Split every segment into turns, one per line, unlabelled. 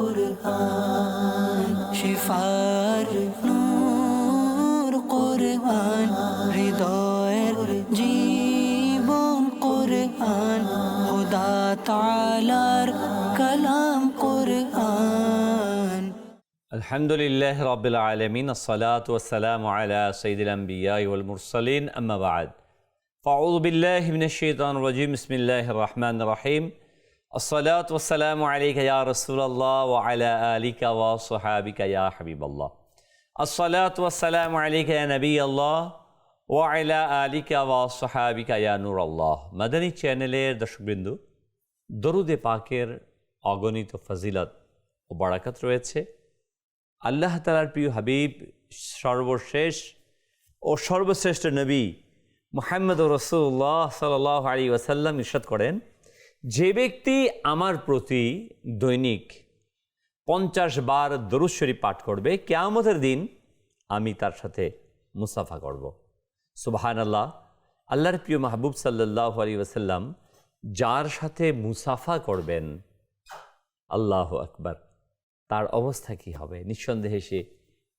কুরআন cipher নূর কুরআন হৃদয়ের জীবন কুরআন খোদা তাআলার কালাম কুরআন।
আলহামদুলিল্লাহ রাব্বিল আলামিন আসসালাতু ওয়াসসালামু আলা সাইয়্যিদিল আমবিয়াই ওয়াল মুরসালিন আম্মা বা'দ ফাউযু বিল্লাহি মিনাশ শাইতানির রাজীম বিসমিল্লাহির রাহমানির রাহিম আসসালাতু ওয়াসসালামু আলাইকা ইয়া রাসূলুল্লাহ ওয়া আলা আলিকা ওয়া সাহাবিকা ইয়া হাবিবাল্লাহ আসসালাতু ওয়াসসালামু আলাইকা ইয়া নবিয়াল্লাহ ওয়া আলা আলিকা ওয়া সাহাবিকা ইয়া নূরাল্লাহ। মাদানী চ্যানেলের দর্শকবৃন্দ, দরুদে পাকের অগণিত ফজিলত ও বারাকাত রয়েছে। আল্লাহ তাআলার প্রিয় হাবিব সর্বশেষ ও সর্বশ্রেষ্ঠ নবী মুহাম্মদ রাসূলুল্লাহ সাল্লাল্লাহু আলাইহি ওয়াসাল্লাম ইরশাদ করেন, যে ব্যক্তি আমার প্রতি দৈনিক 50 বার দরুদ শরীফ পাঠ করবে, কিয়ামতের দিন আমি তার সাথে মুসাফা করব। সুবহানাল্লাহ। আল্লাহর প্রিয় মাহবুব সাল্লাল্লাহু আলাইহি ওয়াসাল্লাম যার সাথে মুসাফা করবেন, আল্লাহু আকবার, তার অবস্থা কি হবে? নিঃসন্দেহে সে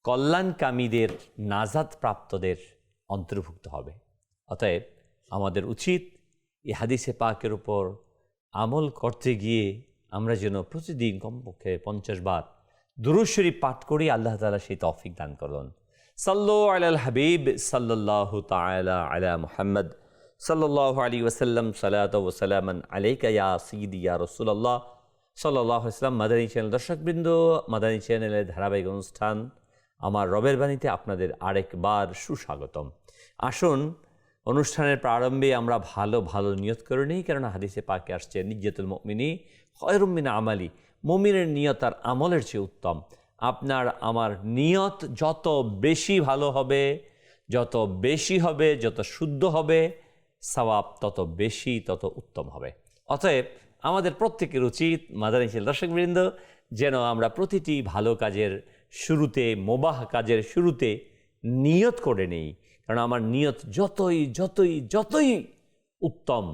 কল্যাণকামীদের, নাজাত প্রাপ্তদের অন্তর্ভুক্ত হবে। অতএব আমাদের উচিত এই হাদিসে পাকের উপর আমল করতে গিয়ে আমরা যেন প্রতিদিন কমপক্ষে 50 বার দুরূদ শরীফ পাঠ করি। আল্লাহ তাআলা সেই তৌফিক দান করুন। সাল্লু আলাল হাবিব সাল্লাল্লাহু তাআলা আলা মুহাম্মদ সাল্লাল্লাহু আলাইহি ওয়াসাল্লাম সালাতু ওয়া সালামান আলাইকা ইয়া সাইয়্যিদি ইয়া রাসূলুল্লাহ সাল্লাল্লাহু আলাইহি ওয়াসাল্লাম। মাদানী চ্যানেল দর্শকবৃন্দ, মাদানী চ্যানেলের ধারাবাহিক অনুষ্ঠান আমার রবের বাণীতে আপনাদের আরেকবার সুস্বাগতম। আসুন, অনুষ্ঠানের প্রারম্ভে আমরা ভালো ভালো নিয়ত করে নিই, কেননা হাদিসে পাকে আসছে নিয়্যাতুল মুমিনি খায়রুম মিন আমালি, মুমিনের নিয়ত আর আমলের চেয়ে উত্তম। আপনার আমার নিয়ত যত বেশি ভালো হবে, যত বেশি হবে, যত শুদ্ধ হবে, সওয়াব তত বেশি, তত উত্তম হবে। অতএব আমাদের প্রত্যেকের উচিত, মাদানী চ্যানেল দর্শকবৃন্দ, যেন আমরা প্রতিটি ভালো কাজের শুরুতে, মুবাহ কাজের শুরুতে নিয়ত করে নেই। কারণ আমার নিয়ত যতই যতই যতই উত্তম,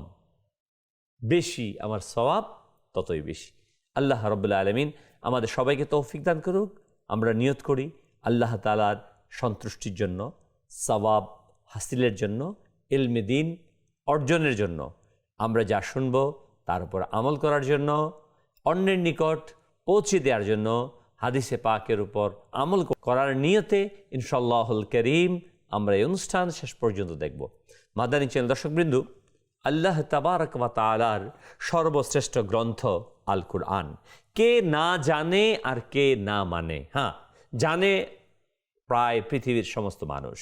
বেশি আমার সওয়াব ততই বেশি। আল্লাহ রাব্বুল আলামিন আমাদের সবাইকে তৌফিক দান করুক। আমরা নিয়ত করি আল্লাহ তাআলার সন্তুষ্টির জন্য, সওয়াব হাসিলের জন্য, ইলমে দ্বীন অর্জনের জন্য, আমরা যা শুনব তার উপর আমল করার জন্য, অন্যের নিকট পৌঁছে দেওয়ার জন্য, হাদিসে পাকের উপর আমল করার নিয়তে ইনশাআল্লাহুল কারীম আমরা এই অনুষ্ঠান শেষ পর্যন্ত দেখব। মাদানী চ্যানেল দর্শকবৃন্দ, আল্লাহ তাবারক ওয়া তাআলার সর্বশ্রেষ্ঠ গ্রন্থ আল কুরআন কে না জানে আর কে না মানে? হ্যাঁ, জানে প্রায় পৃথিবীর সমস্ত মানুষ,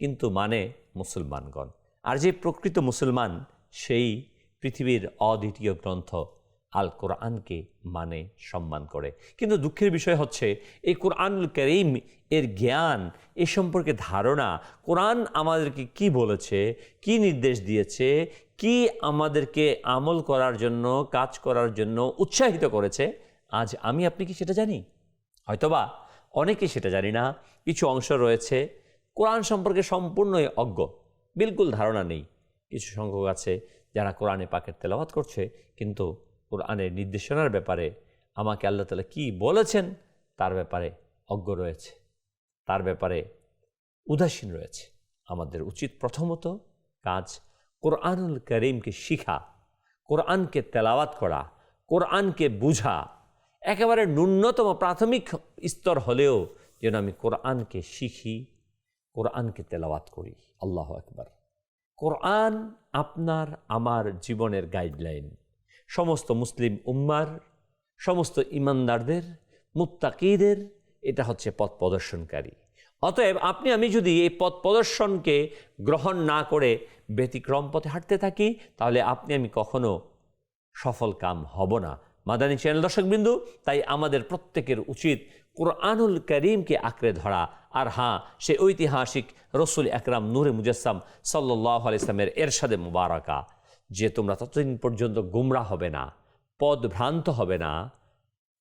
কিন্তু মানে মুসলমানগণ। আর যে প্রকৃত মুসলমান, সেই পৃথিবীর অদ্বিতীয় গ্রন্থ আল কোরআনকে মানে, সম্মান করে। কিন্তু দুঃখের বিষয় হচ্ছে, এই কোরআনুল কারীম এর জ্ঞান, এ সম্পর্কে ধারণা, কোরআন আমাদেরকে কি বলেছে, কি নির্দেশ দিয়েছে, কি আমাদেরকে আমল করার জন্য, কাজ করার জন্য উৎসাহিত করেছে, আজ আমি আপনি কি সেটা জানি? হয়তোবা অনেকে সেটা জানি না। কিছু অংশ রয়েছে কোরআন সম্পর্কে সম্পূর্ণই অজ্ঞ, বিলকুল ধারণা নেই। কিছু সংখ্যক আছে যারা কোরআনে পাকের তেলাওয়াত করছে, কিন্তু কোরআনের নির্দেশনার ব্যাপারে, আমাকে আল্লাহ তাআলা কি বলেছেন তার ব্যাপারে অজ্ঞ রয়েছে, তার ব্যাপারে উদাসীন রয়েছে। আমাদের উচিত প্রথমত কাজ কোরআনুল কারীমকে শিখা, কোরআনকে তেলাওয়াত করা, কোরআনকে বুঝা। একেবারে ন্যূনতম প্রাথমিক স্তর হলেও যেন আমি কোরআনকে শিখি, কোরআনকে তেলাওয়াত করি। আল্লাহু আকবার। কোরআন আপনার আমার জীবনের গাইডলাইন। সমস্ত মুসলিম উম্মার, সমস্ত ইমানদারদের, মুত্তাকিদের এটা হচ্ছে পথ প্রদর্শনকারী। অতএব আপনি আমি যদি এই পথ প্রদর্শনকে গ্রহণ না করে ব্যতিক্রম পথে হাঁটতে থাকি, তাহলে আপনি আমি কখনো সফল কাম হব না। মাদানী চ্যানেল দর্শকবৃন্দ, তাই আমাদের প্রত্যেকের উচিত কোরআনুল কারীমকে আঁকড়ে ধরা। আর হ্যাঁ, সে ঐতিহাসিক রসুল আকরাম নূরে মুজাসসাম সাল্লাল্লাহু আলাইহি ওয়াসাল্লামের এরশাদে মুবারাকা, যে তোমরা ততদিন পর্যন্ত গুমরা হবে না, পথ ভ্রান্ত হবে না,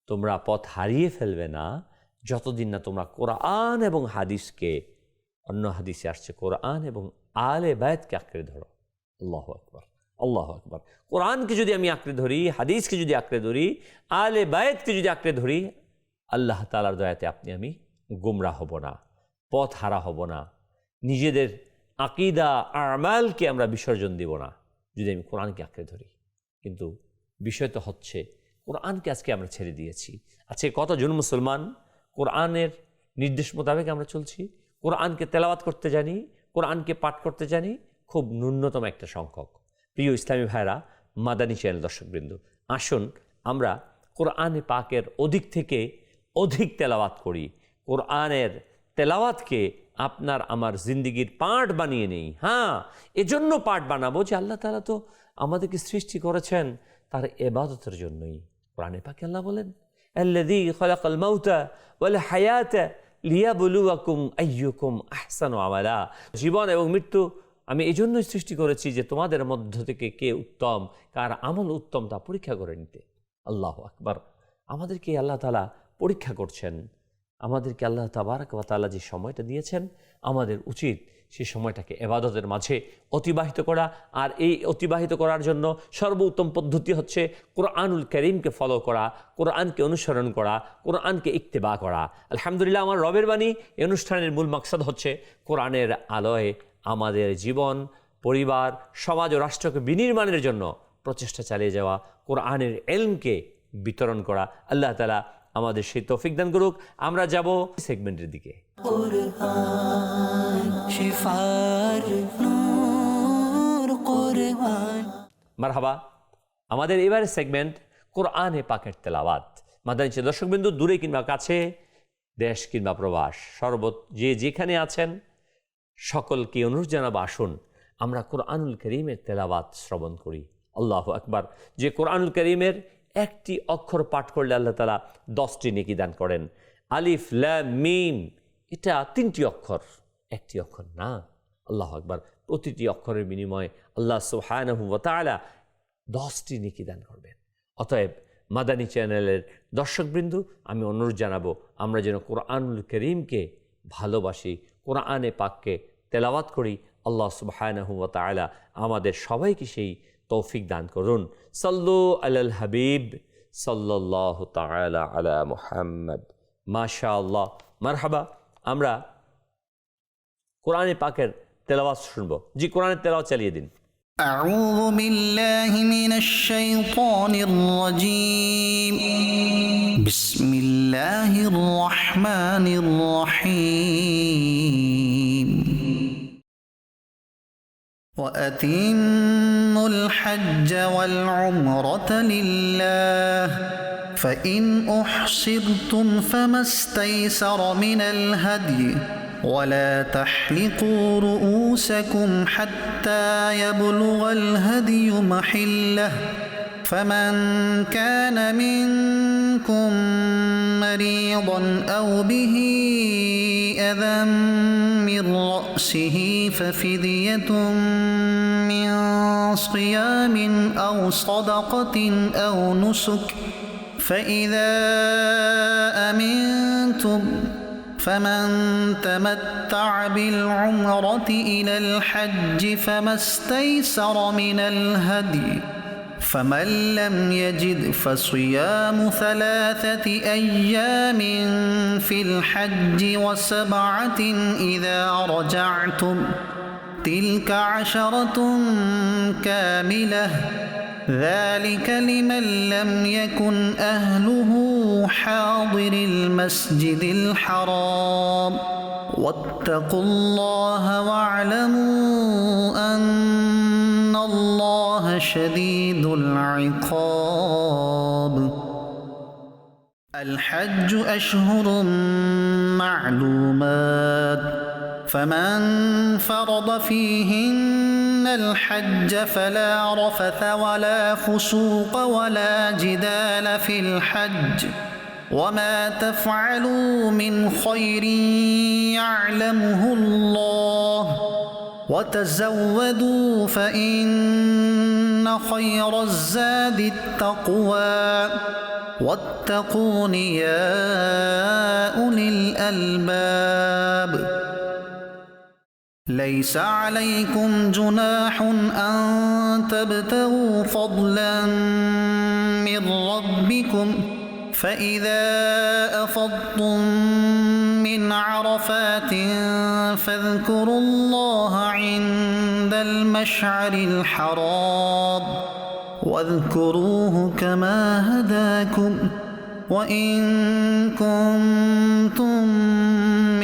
তোমরা পথ হারিয়ে ফেলবে না, যতদিন না তোমরা কোরআন এবং হাদিসকে, অন্য হাদিসে আসছে কোরআন এবং আলে বায়াতকে আঁকড়ে ধরো। আল্লাহু আকবার। আল্লাহু আকবার। কোরআনকে যদি আমি আঁকড়ে ধরি, হাদিসকে যদি আঁকড়ে ধরি, আলে বায়েতকে যদি আঁকড়ে ধরি, আল্লাহ তাআলার দয়াতে আপনি আমি গুমরাহ হব না, পথ হারা হব না, নিজেদের আকীদা আমালকে আমরা বিসর্জন দেব না যদি আমি কোরআনকে আঁকড়ে ধরি। কিন্তু বিষয় তো হচ্ছে কোরআনকে আজকে আমরা ছেড়ে দিয়েছি। আজকে কতজন মুসলমান কোরআনের নির্দেশ মোতাবেক আমরা চলছি, কোরআনকে তেলাওয়াত করতে জানি, কোরআনকে পাঠ করতে জানি, খুব ন্যূনতম একটা সংখ্যক। প্রিয় ইসলামী ভাইরা, মাদানী চ্যানেল দর্শকবৃন্দ, আসুন আমরা কোরআনে পাকের অধিক থেকে অধিক তেলাওয়াত করি। কোরআনের তেলাওয়াতকে আপনার আমার জিন্দিগির পার্ট বানিয়ে নেই। হ্যাঁ, এজন্য পার্ট বানাবো যে আল্লাহ তাআলা তো আমাদেরকে সৃষ্টি করেছেন তার ইবাদতের জন্যই। কোরআনে পাকে আল্লাহ বলেন, আল্লাযী খালাকাল মাউতা ওয়াল হায়াতা লিয়াবলুয়াকুম আইয়ুকুম আহসানু আমালা। জীবন এবং মৃত্যু আমি এই জন্যই সৃষ্টি করেছি যে তোমাদের মধ্য থেকে কে উত্তম, কার আমল উত্তম তা পরীক্ষা করে নিতে। আল্লাহু আকবার। আমাদেরকে আল্লাহ তাআলা পরীক্ষা করছেন, আমাদেরকে আল্লাহ তাবারক ওয়া তাআলা যে সময়টা দিয়েছেন, আমাদের উচিত সেই সময়টাকে ইবাদতের মাঝে অতিবাহিত করা। আর এই অতিবাহিত করার জন্য সর্বোত্তম পদ্ধতি হচ্ছে কোরআনুল কারীমকে ফলো করা, কোরআনকে অনুসরণ করা, কোরআনকে ইত্তেবা করা। আলহামদুলিল্লাহ, আমার রবের বাণী এই অনুষ্ঠানের মূল মাকসাদ হচ্ছে কোরআনের আলোয় আমাদের জীবন, পরিবার, সমাজ ও রাষ্ট্রকে বিনির্মাণের জন্য প্রচেষ্টা চালিয়ে যাওয়া, কোরআনের ইলমকে বিতরণ করা। আল্লাহ তাআলা আমাদের সেই তৌফিক দান করুক। আমরা যাব সেগমেন্টের দিকে।
কুরআন শিফার নূর কুরআন।
মারহাবা। আমাদের এবারের সেগমেন্ট কোরআনে পাকের তেলাওয়াত। মাদানী চ্যানেল দর্শকবৃন্দু, দূরে কিংবা কাছে, দেশ কিংবা প্রবাস, যে যেখানে আছেন সকলকে অনুরোধ জানাবো, আসুন আমরা কোরআনুল কারীমের তেলাওয়াত শ্রবণ করি। আল্লাহু আকবার। যে কোরআনুল কারীমের একটি অক্ষর পাঠ করলে আল্লাহ তাআলা 10টি নেকি দান করেন। আলিফ লাম মিম, এটা 3টি অক্ষর, একটি অক্ষর না। আল্লাহু আকবার। প্রতিটি অক্ষরের বিনিময়ে আল্লাহ সুবহানাহু ওয়া তাআলা 10টি নেকি দান করবেন। অতএব মাদানী চ্যানেলের দর্শকবৃন্দ, আমি অনুরোধ জানাবো আমরা যেন কোরআনুল কারীমকে ভালোবাসি, কোরআনে পাককে তেলাওয়াত করি। আল্লাহ সুবহানাহু ওয়া তাআলা আমাদের সবাইকে সেই তৌফিক দান করুন। সাল্লু আলাল হাবিব সাল্লাল্লাহু তাআলা আলা মুহাম্মদ। মাশাআল্লাহ, মারহাবা। আমরা কোরআনে পাকের তেলাওয়াত শুনবো। জি, কোরআনের তেলাওয়াত চালিয়ে দিন।
أعوذ بالله من الشيطان الرجيم. بسم الله الرحمن الرحيم. وأتموا الحج والعمرة لله فإن أحصرتم فما استيسر من الهدي ولا تحلقوا رؤوسكم حتى يبلغ الهدي محله فمن كان منكم مريضا أو به أذى من رأسه ففدية من صيام أو صدقة أو نسك فإذا أمنتم فمن تمتع بالعمرة إلى الحج فما استيسر من الهدي فمن لم يجد فصيام 3 أيام في الحج و7 إذا رجعتم تلك 10 كاملة ذلك لمن لم يكن أهله حاضر المسجد الحرام واتقوا الله واعلموا أن الله شديد العقاب. الحج أشهر معلومات فمن فرض فيهن الحج فلا رفث ولا فسوق ولا جدال في الحج وما تفعلوا من خير يعلمه الله وتزودوا فإن خير الزاد التقوى واتقون يا أولي الألباب. ليس عليكم جناح أن تبتغوا فضلا من ربكم فإذا أفضتم من عرفات فاذكروا الله عند المشعر الحرام واذكروه كما هداكم وإن كنتم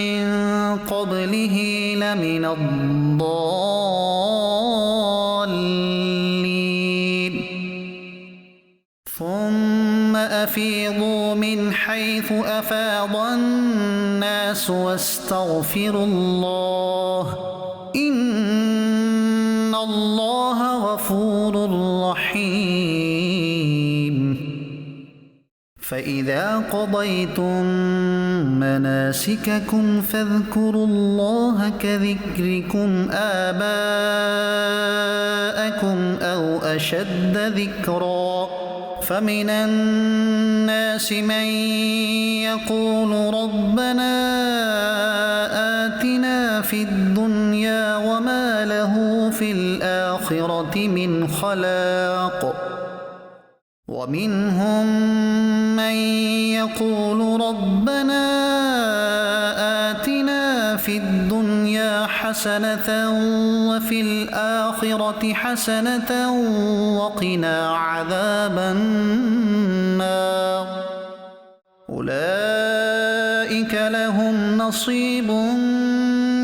من قبله لمن الضالين ثم أفيضوا من حيث أفاض الناس واستغفروا الله إن الله غفور رحيم فإذا قضيتم مناسككم فاذكروا الله كذكركم آباءكم أو أشد ذكرًا فمن الناس من يقول ربنا آتنا في الدنيا وما له في الآخرة من خلاق ومنهم من يقول ربنا آتنا في الدنيا حسنة وفي الآخرة حسنة وقنا عذاب النار أولئك لهم نصيب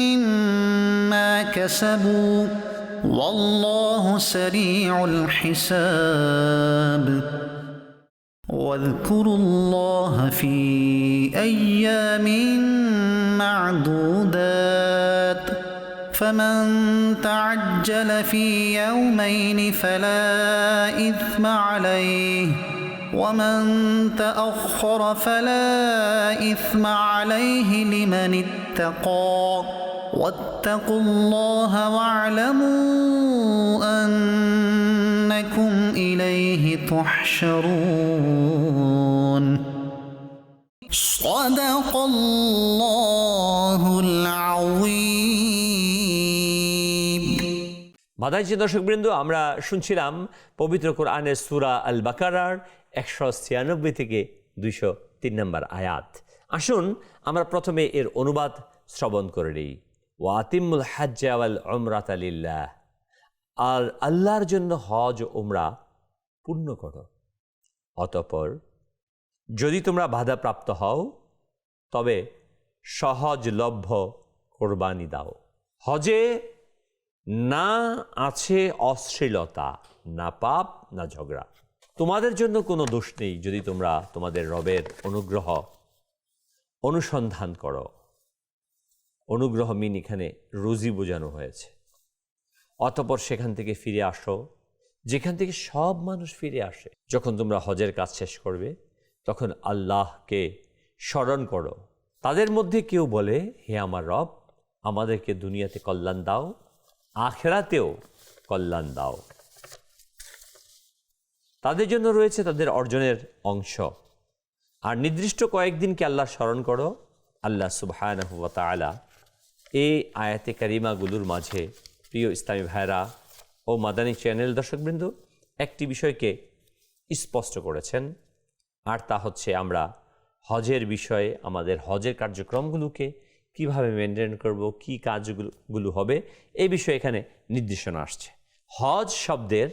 مما كسبوا والله سريع الحساب واذكروا الله في أيام معدودات فمن تعجل في يومين فلا إثم عليه ومن تأخر فلا إثم عليه لمن اتقى واتقوا الله واعلموا أنكم إليه تحشرون صدق الله العظيم
মাদানী দর্শকবৃন্দ, আমরা শুনছিলাম পবিত্র কোরআনের সূরা আল বাকারার 196 থেকে 203 নম্বর আয়াত। আসুন আমরা প্রথমে এর অনুবাদ শ্রবণ করে নিই। ওয়াতিমুল হাজ্জ ওয়াল উমরাতা লিল্লাহ, আর আল্লাহর জন্য হজ ও উমরা পূর্ণ করো। অতঃপর যদি তোমরা বাধাপ্রাপ্ত হও তবে সহজলভ্য কোরবানি দাও। হজে না আছে অশ্লীলতা, না পাপ, না ঝগড়া। তোমাদের জন্য কোনো দোষ নেই যদি তোমরা তোমাদের রবের অনুগ্রহ অনুসন্ধান করো। অনুগ্রহ মিন এখানে রুজি বোঝানো হয়েছে। অতঃপর সেখান থেকে ফিরে আসো যেখান থেকে সব মানুষ ফিরে আসে। যখন তোমরা হজের কাজ শেষ করবে তখন আল্লাহকে স্মরণ করো। তাদের মধ্যে কেউ বলে, হে আমার রব, আমাদেরকে দুনিয়াতে কল্যাণ দাও, আখিরাতেও কল্যাণ দাও। তাদের জন্য রয়েছে তাদের অর্জনের অংশ। আর নির্দিষ্ট কয়েকদিনকে আল্লাহ স্মরণ করো। আল্লাহ সুবহানাহু ওয়া তাআলা এই আয়াতে কারিমাগুলোর মাঝে, প্রিয় ইসলামী ভাইরা ও মাদানী চ্যানেল দর্শকবৃন্দ, একটি বিষয়কে স্পষ্ট করেছেন, আর তা হচ্ছে আমরা হজের বিষয়ে আমাদের হজের কার্যক্রমগুলোকে কিভাবে মেনটেন করব, কি কাজগুলো হবে, এই বিষয়ে এখানে নির্দেশনা আসছে। হজ শব্দের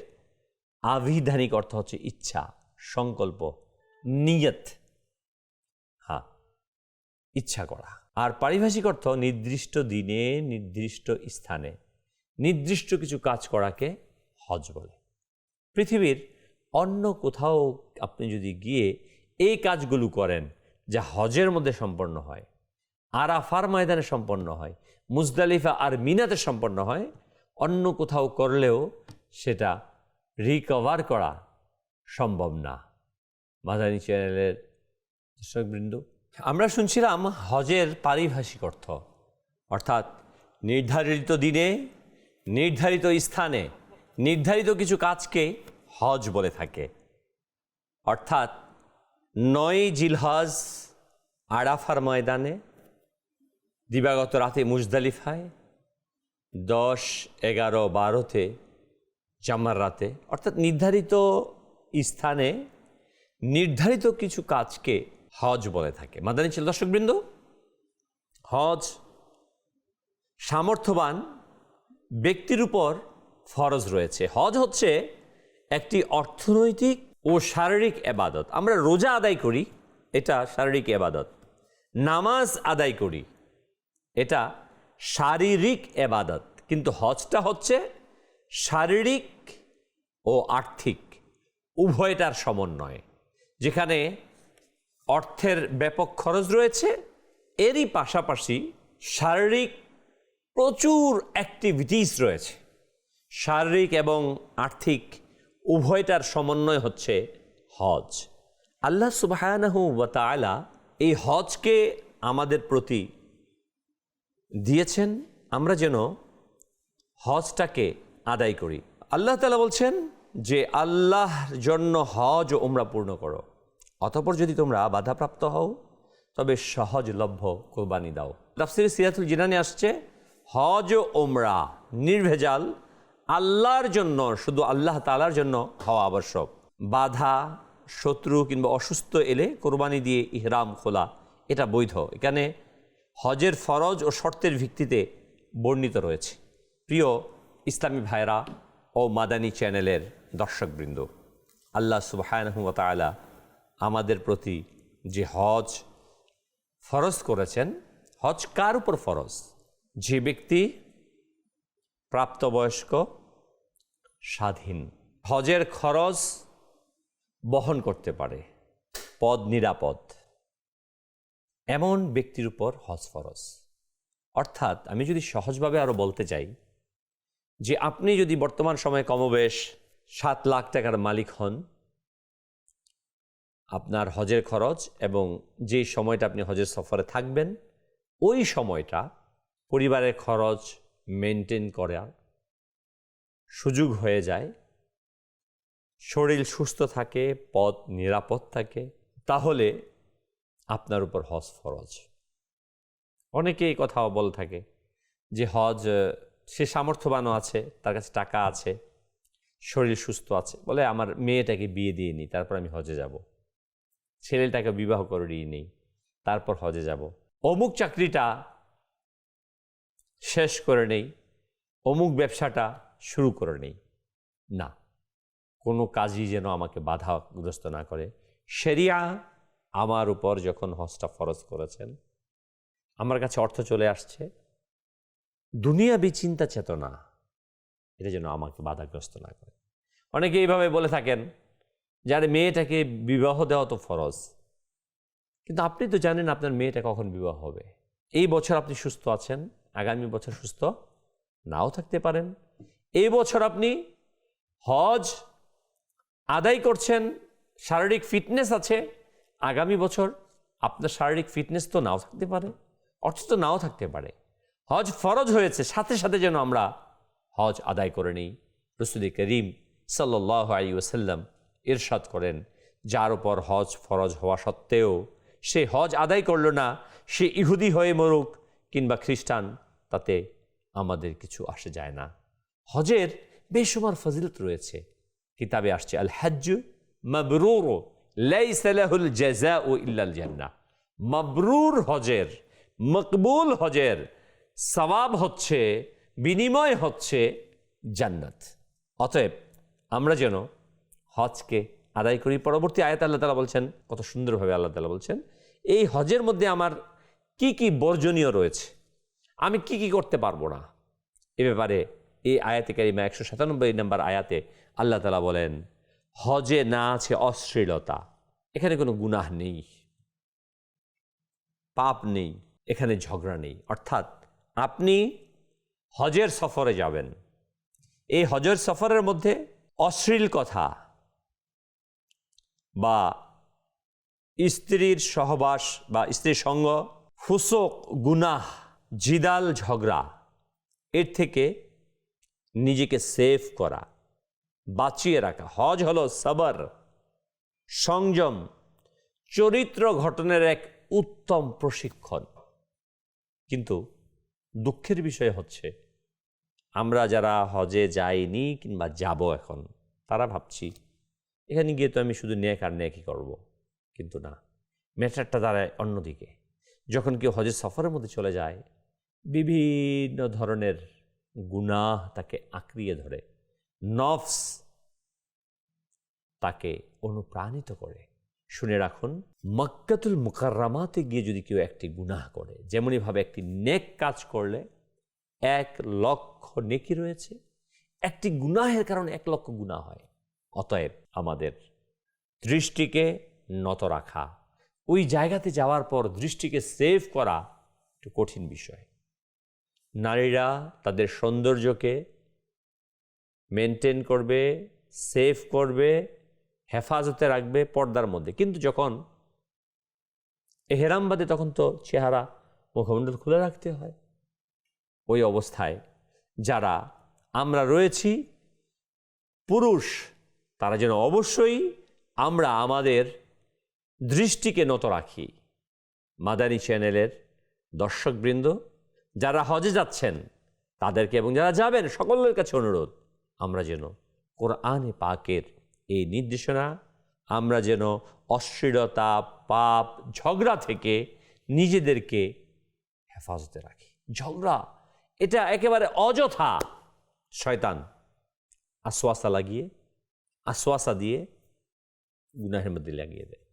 আবিধানিক অর্থ হচ্ছে ইচ্ছা, সংকল্প, নিয়ত, ইচ্ছা করা। আর পারিভাষিক অর্থ নির্দিষ্ট দিনে, নির্দিষ্ট স্থানে, নির্দিষ্ট কিছু কাজ করাকে হজ বলে। পৃথিবীর অন্য কোথাও আপনি যদি গিয়ে এই কাজগুলো করেন যা হজের মধ্যে সম্পন্ন হয়, আরাফার ময়দানে সম্পন্ন হয়, মুজদালিফা আর মিনাতে সম্পন্ন হয়, অন্য কোথাও করলেও সেটা রিকভার করা সম্ভব না। মাদানী চ্যানেলের দর্শকবৃন্দ, আমরা শুনছিলাম হজের পারিভাষিক অর্থ, অর্থাৎ নির্ধারিত দিনে, নির্ধারিত স্থানে, নির্ধারিত কিছু কাজকে হজ বলে থাকে। অর্থাৎ 9 জিলহজ আরাফার ময়দানে, দিবাগত রাতে মুজদালিফায়, 10, 11, 12-তে জামারাতে, অর্থাৎ নির্ধারিত স্থানে নির্ধারিত কিছু কাজকে হজ বলে থাকে। মাদানী ছিল দর্শকবৃন্দ, হজ সামর্থ্যবান ব্যক্তির উপর ফরজ রয়েছে। হজ হচ্ছে একটি অর্থনৈতিক ও শারীরিক এবাদত। আমরা রোজা আদায় করি, এটা শারীরিক এবাদত। নামাজ আদায় করি, এটা শারীরিক এবাদত। কিন্তু হজটা হচ্ছে শারীরিক ও আর্থিক উভয়টার সমন্বয়, যেখানে অর্থের ব্যাপক খরচ রয়েছে, এরই পাশাপাশি শারীরিক প্রচুর অ্যাক্টিভিটিস রয়েছে। শারীরিক এবং আর্থিক উভয়টার সমন্বয় হচ্ছে হজ। আল্লাহ সুবহানাহু ওয়া তাআলা এই হজকে আমাদের প্রতি দিয়েছেন, আমরা যেন হজটাকে আদায় করি। আল্লাহ তাআলা বলছেন যে আল্লাহর জন্য হজ ও উমরা পূর্ণ করো, অতঃপর যদি তোমরা বাধাপ্রাপ্ত হও তবে সহজলভ্য কোরবানি দাও। তাফসীরে সিরাতুল জিনানে আসছে হজ ও উমরা নির্ভেজাল আল্লাহর জন্য, শুধু আল্লাহ তাআলার জন্য হওয়া আবশ্যক। বাধা, শত্রু কিংবা অসুস্থ এলে কোরবানি দিয়ে ইহরাম খোলা এটা বৈধ। এখানে হজের ফরজ ও শর্তের ভিত্তিতে বর্ণিত রয়েছে। প্রিয় ইসলামী ভাইরা ও মাদানী চ্যানেলের দর্শকবৃন্দ, আল্লাহ সুবহানাহু ওয়া তাআলা আমাদের প্রতি যে হজ ফরজ করেছেন, হজ কার উপর ফরজ? যে ব্যক্তি প্রাপ্তবয়স্ক, স্বাধীন, হজের খরচ বহন করতে পারে, পদ নিরাপদ, এমন ব্যক্তির উপর হজ ফরজ। অর্থাৎ আমি যদি সহজভাবে আরও বলতে চাই যে আপনি যদি বর্তমান সময়ে কমবেশ 7 লাখ টাকার মালিক হন, আপনার হজের খরচ এবং যে সময়টা আপনি হজের সফরে থাকবেন, ওই সময়টা পরিবারের খরচ মেনটেন করার সুযোগ হয়ে যায়, শরীর সুস্থ থাকে, পথ নিরাপদ থাকে, তাহলে আপনার উপর হজ ফরজ। অনেকে এই কথাও বলে থাকে যে হজ, সে সামর্থ্যবানও আছে, তার কাছে টাকা আছে, শরীর সুস্থ আছে, বলে আমার মেয়েটাকে বিয়ে দিয়ে নিই তারপর আমি হজে যাব, ছেলেটাকে বিবাহ করে দিয়ে নিই তারপর হজে যাব, অমুক চাকরিটা শেষ করে নেই, অমুক ব্যবসাটা শুরু করে নেই। না, কোনো কাজই যেন আমাকে বাধাগ্রস্ত না করে। শরিয়া আমার উপর যখন হজটা ফরজ করেছেন, আমার কাছে অর্থ চলে আসছে, দুনিয়াবী চিন্তা চেতনা এটা যেন আমাকে বাধাগ্রস্ত না করে। অনেকে এইভাবে বলে থাকেন যে আরে মেয়েটাকে বিবাহ দেওয়া তো ফরজ, কিন্তু আপনি তো জানেন আপনার মেয়েটা কখন বিবাহ হবে। এই বছর আপনি সুস্থ আছেন, আগামী বছর সুস্থ নাও থাকতে পারেন। এই বছর আপনি হজ আদায় করছেন, শারীরিক ফিটনেস আছে, আগামী বছর আপনার শারীরিক ফিটনেস তো নাও থাকতে পারে, অর্থ তো নাও থাকতে পারে। হজ ফরজ হয়েছে, সাথে সাথে যেন আমরা হজ আদায় করে নিই। রাসূল করিম সাল্লাল্লাহু আলাইহি ওয়াসাল্লাম ইরশাদ করেন, যার উপর হজ ফরজ হওয়া সত্ত্বেও সে হজ আদায় করল না, সে ইহুদি হয়ে মরুক কিংবা খ্রিস্টান, তাতে আমাদের কিছু আসে যায় না। হজের বেশুমার ফজিলত রয়েছে, কিতাবে আসছে আল হজ্জু মাবরুর লাইসা লাহুল জাযাউ ইল্লাল জান্নাহ। মাবরুর হজের, মকবুল হজের সওয়াব হচ্ছে, বিনিময় হচ্ছে জান্নাত। অতএব আমরা যেন হজকে আদায় করি। পরবর্তী আয়াতে আল্লাহ তাআলা বলছেন, কত সুন্দরভাবে আল্লাহ তাআলা বলছেন, এই হজের মধ্যে আমার কি কি বর্জনীয় রয়েছে, আমি কি কি করতে পারবো না, এ ব্যাপারে এই আয়াতে কারিমা 197 নম্বর আয়াতে আল্লাহ তাআলা বলেন, হজে না আছে অশ্লীলতা, এখানে কোনো গুনাহ নেই, পাপ নেই, এখানে ঝগড়া নেই। অর্থাৎ আপনি হজের সফরে যাবেন, এই হজের সফরের মধ্যে অশ্লীল কথা বা স্ত্রীর সহবাস বা স্ত্রীর সঙ্গ, ফুসুক, গুনাহ, জিদাল, ঝগড়া, এর থেকে নিজেকে সেভ করা, বাঁচিয়ে রাখা। হজ হলো সবর, সংযম, চরিত্র গঠনের এক উত্তম প্রশিক্ষণ। কিন্তু দুঃখের বিষয় হচ্ছে আমরা যারা হজে যাইনি কিংবা যাব এখন, তারা ভাবছি এখানে গিয়ে তো আমি শুধু নেক আর নেকই করব, কিন্তু না, ম্যাটারটা দাঁড়ায় অন্যদিকে। যখন কেউ হজের সফরের মধ্যে চলে যায়, বিভিন্ন ধরনের গুনাহ তাকে আঁকড়িয়ে ধরে, নফস তাকে অনুপ্রাণিত করে। শুনে রাখুন, মক্কাতুল মুকাররমাতে গিয়ে যদি কেউ একটি গুনাহ করে, যেমনইভাবে একটি নেক কাজ করলে 1,00,000 নেকি রয়েছে, একটি গুনাহের কারণে 1,00,000 গুনাহ হয়। অতএব আমাদের দৃষ্টিকে নত রাখা, ওই জায়গাতে যাওয়ার পর দৃষ্টিকে সেভ করা একটু কঠিন বিষয়। নারীরা তাদের সৌন্দর্যকে মেনটেন করবে, সেভ করবে, হেফাজতে রাখবে পর্দার মধ্যে, কিন্তু যখন এহরাম বাঁধে তখন তো চেহারা মুখমণ্ডল খুলে রাখতে হয়। ওই অবস্থায় যারা আমরা রয়েছি পুরুষ, তারা যেন অবশ্যই আমরা আমাদের দৃষ্টিকে নত রাখি। মাদানী চ্যানেলের দর্শকবৃন্দ যারা হজে যাচ্ছেন তাদেরকে এবং যারা যাবেন সকলের কাছে অনুরোধ, আমরা যেন কোরআনে পাকের এই নির্দেশনা, আমরা যেন অশ্লীলতা, পাপ, ঝগড়া থেকে নিজেদেরকে হেফাজতে রাখি। ঝগড়া এটা একেবারে অযথা শয়তান আশ্বাসা দিয়ে গুনাহের মধ্যে লাগিয়ে দেয়।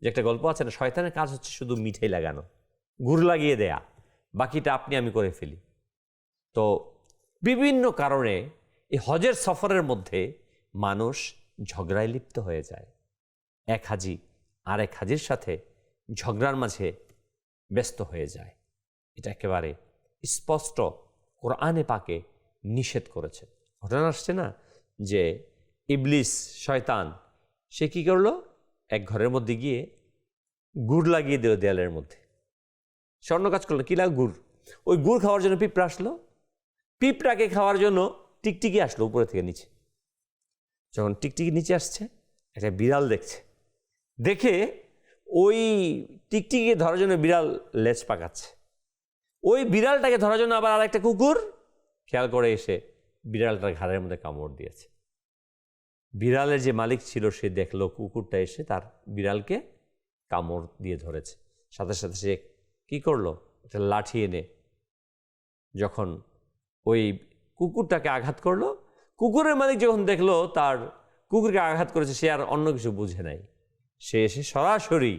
যে একটা গল্প আছে না, শয়তানের কাজ হচ্ছে শুধু মিঠাই লাগানো, গুড় লাগিয়ে দেয়া, বাকিটা আপনি আমি করে ফেলি। তো বিভিন্ন কারণে এই হজের সফরের মধ্যে মানুষ ঝগড়ায় লিপ্ত হয়ে যায়। এক হাজি আরেক হাজির সাথে ঝগড়ার মাঝে ব্যস্ত হয়ে যায়। এটা একেবারে স্পষ্ট কোরআনে পাকে নিষেধ করেছে। ঘটনা আসছে না যে ইবলিস শয়তান সে কী করলো, এক ঘরের মধ্যে গিয়ে গুড় লাগিয়ে দিল দেয়ালের মধ্যে। সে অন্য কাজ করলো, কী গুড়। ওই গুড় খাওয়ার জন্য পিঁপড়া আসলো, পিঁপড়াকে খাওয়ার জন্য টিকটিকি আসলো উপরে থেকে নিচে। যখন টিকটিকি নিচে আসছে, একটা বিড়াল দেখছে, দেখে ওই টিকটিকিকে ধরার জন্য বিড়াল লেজ পাকাচ্ছে। ওই বিড়ালটাকে ধরার জন্য আবার আরেকটা কুকুর খেয়াল করে এসে বিড়ালটার ঘাড়ের মধ্যে কামড় দিয়েছে। বিড়ালের যে মালিক ছিল সে দেখলো কুকুরটা এসে তার বিড়ালকে কামড় দিয়ে ধরেছে। সাথে সাথে সে কী করলো, একটা লাঠি এনে যখন ওই কুকুরটাকে আঘাত করলো, কুকুরের মালিক যখন দেখলো তার কুকুরকে আঘাত করেছে, সে আর অন্য কিছু বুঝে নাই। সে এসে সরাসরি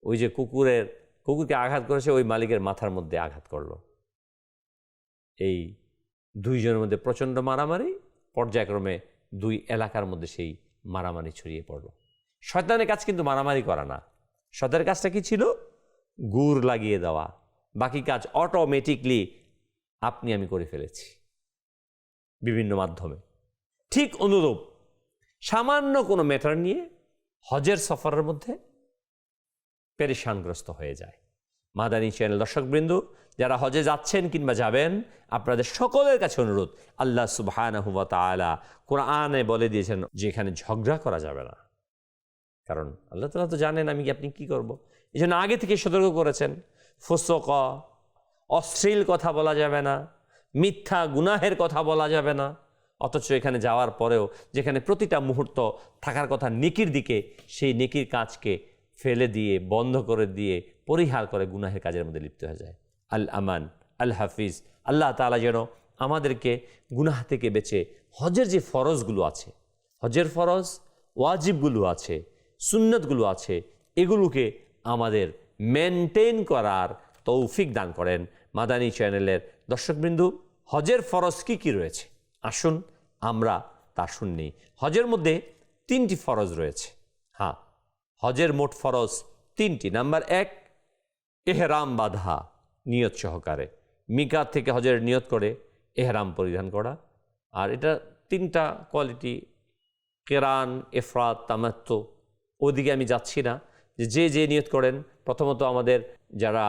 ওই যে কুকুরকে আঘাত করেছে ওই মালিকের মাথার মধ্যে আঘাত করলো। এই দুইজনের মধ্যে প্রচণ্ড মারামারি, পর্যায়ক্রমে দুই এলাকার মধ্যে সেই মারামারি ছড়িয়ে পড়ল। শয়তানের কাজ কিন্তু মারামারি করা না, শয়তানের কাজটা কি ছিল, গুড় লাগিয়ে দেওয়া। বাকি কাজ অটোমেটিকলি আপনি আমি করে ফেলেছি বিভিন্ন মাধ্যমে। ঠিক অনুরূপ সামান্য কোনো ম্যাটার নিয়ে হজের সফরের মধ্যে পেরেশানগ্রস্ত হয়ে যায়। মাদানী চ্যানেল দর্শকবৃন্দ যারা হজে যাচ্ছেন কিংবা যাবেন, আপনাদের সকলের কাছে অনুরোধ, আল্লাহ সুবহানাহু ওয়া তাআলা কোরআনে বলে দিয়েছেন যে এখানে ঝগড়া করা যাবে না। কারণ আল্লাহ তাআলা তো জানেন আমি আপনি কি করব, এই জন্য আগে থেকে সতর্ক করেছেন। ফুসুক, অশ্লীল কথা বলা যাবে না, মিথ্যা গুনাহের কথা বলা যাবে না। অথচ এখানে যাওয়ার পরেও যেখানে প্রতিটা মুহূর্ত থাকার কথা নেকির দিকে, সেই নেকির কাজকে ফেলে দিয়ে, বন্ধ করে দিয়ে, পরিহার করে গুনাহের কাজের মধ্যে লিপ্ত হয়ে যায়। আল আমান, আল হাফিজ। আল্লাহ তাআলা যেন আমাদেরকে গুনাহ থেকে বেঁচে হজের যে ফরজগুলো আছে, হজের ফরজ ওয়াজিবগুলো আছে, সুন্নতগুলো আছে, এগুলোকে আমাদের মেনটেন করার তৌফিক দান করেন। মাদানী চ্যানেলের দর্শকবৃন্দু, হজের ফরজ কি কি রয়েছে আসুন আমরা তা শুনি। হজের মধ্যে 3টি ফরজ রয়েছে। হ্যাঁ, হজের মোট ফরজ 3টি। নাম্বার 1, এহরাম বাঁধা নিয়ত সহকারে, মিকাত থেকে হজের নিয়ত করে এহরাম পরিধান করা। আর এটা 3টা কোয়ালিটি, কেরান, ইফরাত, তামাত্তু। ওদিকে আমি যাচ্ছি না, যে যে নিয়ত করেন। প্রথমত আমাদের যারা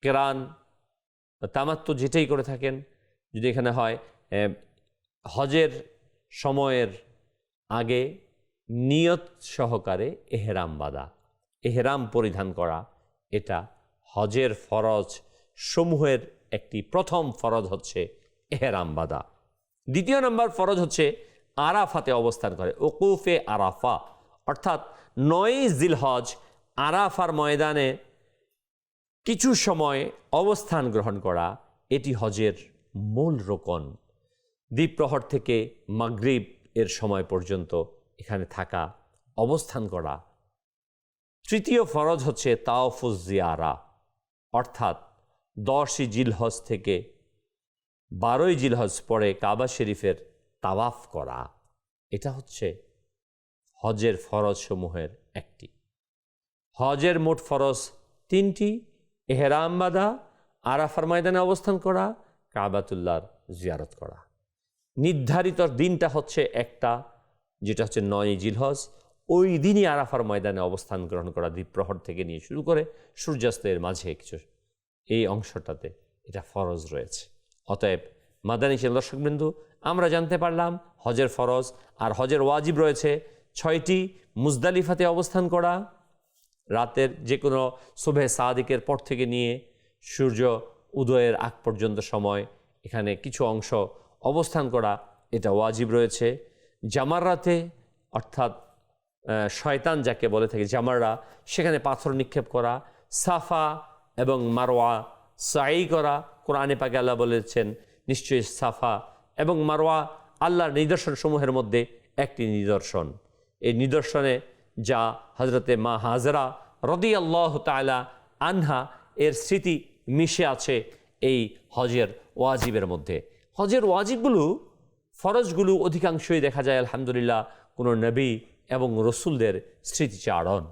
কেরান তামাত্তু যেটাই করে থাকেন, যদি এখানে হয় হজের সময়ের আগে নিয়ত সহকারে এহরাম বাঁধা, এহরাম পরিধান করা, এটা হজের ফরজ সমূহের একটি প্রথম ফরজ হচ্ছে এহরাম বাঁধা। দ্বিতীয় নম্বর ফরজ হচ্ছে আরাফাতে অবস্থান করে, ওকুফে আরাফা, অর্থাৎ 9 জিলহজ আরাফার ময়দানে কিছু সময় অবস্থান গ্রহণ করা। এটি হজের মূল রোকন। দ্বীপ্রহর থেকে মাগরিব এর সময় পর্যন্ত এখানে থাকা, অবস্থান করা। তৃতীয় ফরজ হচ্ছে তাওয়াফুজ জিয়ারা, অর্থাৎ 10 জিলহজ থেকে 12 জিলহজ পরে কাবা শরীফের তাওয়াফ করা। এটা হচ্ছে হজের ফরজ সমূহের একটি। হজের মোট ফরজ 3টি: এহরাম বাঁধা, আরাফার ময়দানে অবস্থান করা, কাবাতুল্লাহর জিয়ারত করা। নির্ধারিত দিনটা হচ্ছে একটা, যেটা হচ্ছে 9 জিলহজ। ওই দিনই আরাফার ময়দানে অবস্থান গ্রহণ করা, দ্বীপ্রহর থেকে নিয়ে শুরু করে সূর্যাস্তের মাঝে কিছু এই অংশটাতে এটা ফরজ রয়েছে। অতএব মাদানী চ্যানেল দর্শকবৃন্দু, আমরা জানতে পারলাম হজের ফরজ আর হজের ওয়াজিব রয়েছে 6টি: মুজদালিফাতে অবস্থান করা, রাতের যে কোনো সুবহে সাদিকের পর থেকে নিয়ে সূর্য উদয়ের আগ পর্যন্ত সময় এখানে কিছু অংশ অবস্থান করা, এটা ওয়াজিব রয়েছে। জামাররাতে, অর্থাৎ শয়তান যাকে বলে থাকে জামাররা, সেখানে পাথর নিক্ষেপ করা। সাফা এবং মারওয়া সাই করা। কোরআনে পাকে আল্লাহ বলেছেন, নিশ্চয়ই সাফা এবং মারওয়া আল্লাহর নিদর্শন সমূহের মধ্যে একটি নিদর্শন। এই নিদর্শনে যা হজরতে মা হাজরা রাদিয়াল্লাহু তাআলা আনহা এর স্মৃতি মিশে আছে এই হজের ওয়াজিবের মধ্যে। হজের ওয়াজিবগুলো, ফরজগুলো অধিকাংশই দেখা যায় আলহামদুলিল্লাহ কোনো নবী এবং রসুলদের স্মৃতিচারণ।